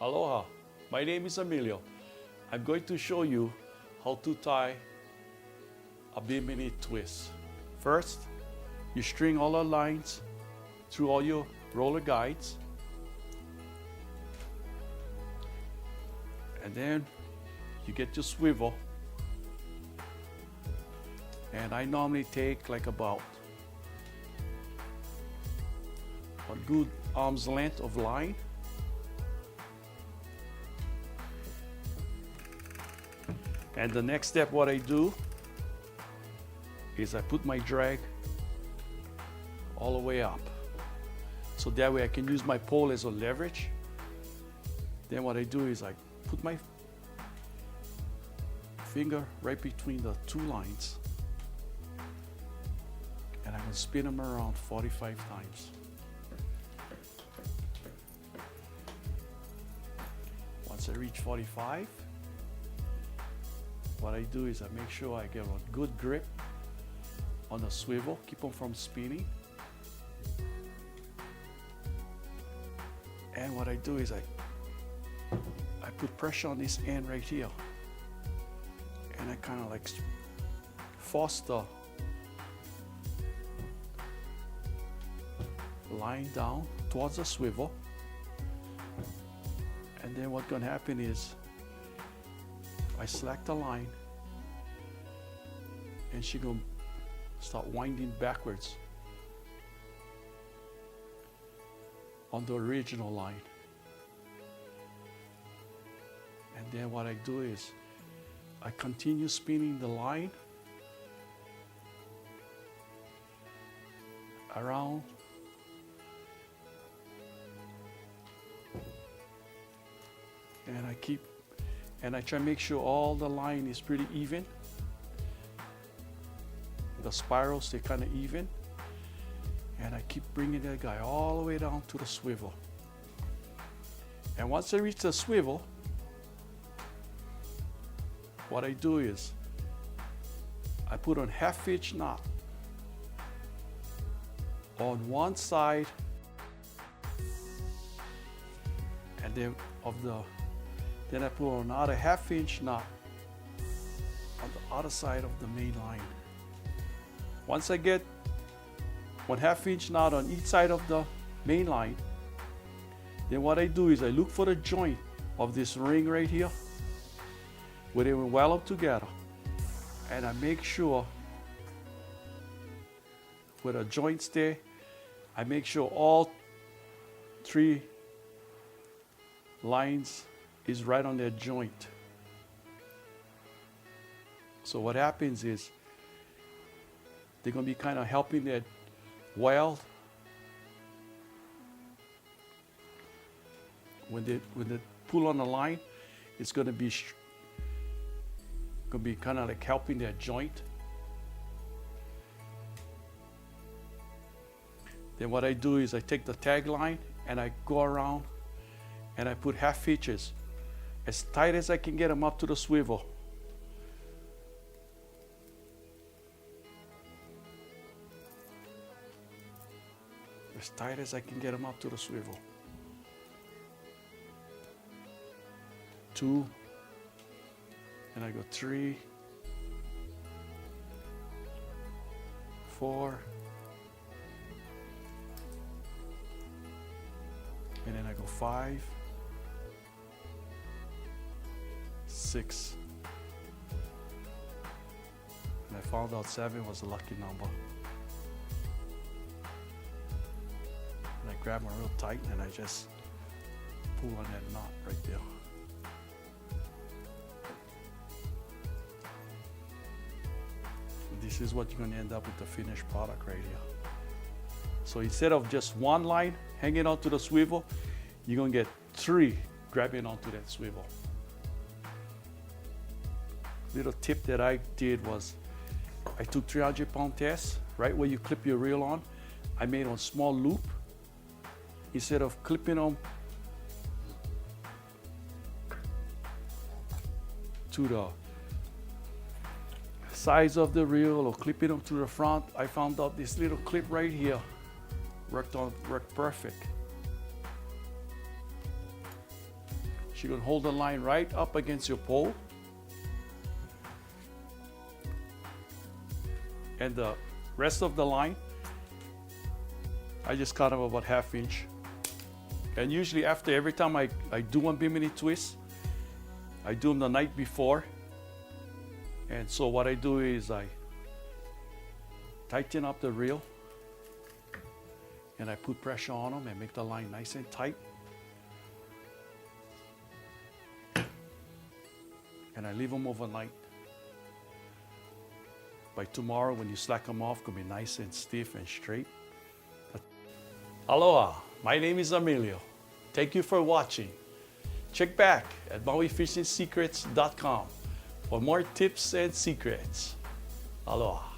Aloha, my name is Emilio. I'm going to show you how to tie a Bimini twist. First, you string all the lines through all your roller guides. And then you get your swivel. And I normally take like about a good arm's length of line. And the next step, what I do is I put my drag all the way up. So that way I can use my pole as a leverage. Then what I do is I put my finger right between the two lines. And I'm going to spin them around 45 times. Once I reach 45, what I do is I make sure I get a good grip on the swivel, keep them from spinning. And what I do is I put pressure on this end right here. And I kind of like force the line down towards the swivel. And then what's going to happen is I slack the line and she's going to start winding backwards on the original line. And then what I do is I continue spinning the line around and I try to make sure all the line is pretty even. The spirals stay kind of even. And I keep bringing that guy all the way down to the swivel. And once I reach the swivel, what I do is I put on 1/2 inch knot on one side and then I put on another 1/2 inch knot on the other side of the main line. Once I get 1/2 inch knot on each side of the main line, then what I do is I look for the joint of this ring right here where they will weld up together, and I make sure where the joints there, I make sure all 3 lines is right on their joint. So what happens is they're going to be kind of helping that weld. When they pull on the line, it's going to be kind of like helping that joint. Then what I do is I take the tag line and I go around and I put 1/2 inches as tight as I can get them up to the swivel. As tight as I can get them up to the swivel. 2, and I go 3, 4, and then I go 5, 6, and I found out 7 was a lucky number. And I grab them real tight and I just pull on that knot right there. And this is what you're going to end up with the finished product right here. So instead of just one line hanging onto the swivel, you're going to get 3 grabbing onto that swivel. Little tip that I did was I took 300-pound tests, right where you clip your reel on. I made a small loop. Instead of clipping them to the sides of the reel or clipping them to the front, I found out this little clip right here worked perfect. you're gonna hold the line right up against your pole. And the rest of the line, I just cut them about 1/2 inch. And usually after every time I do one Bimini twist, I do them the night before. And so what I do is I tighten up the reel and I put pressure on them and make the line nice and tight. And I leave them overnight. By tomorrow, when you slack them off, it's gonna be nice and stiff and straight. Aloha, my name is Emilio. Thank you for watching. Check back at MauiFishingSecrets.com for more tips and secrets. Aloha.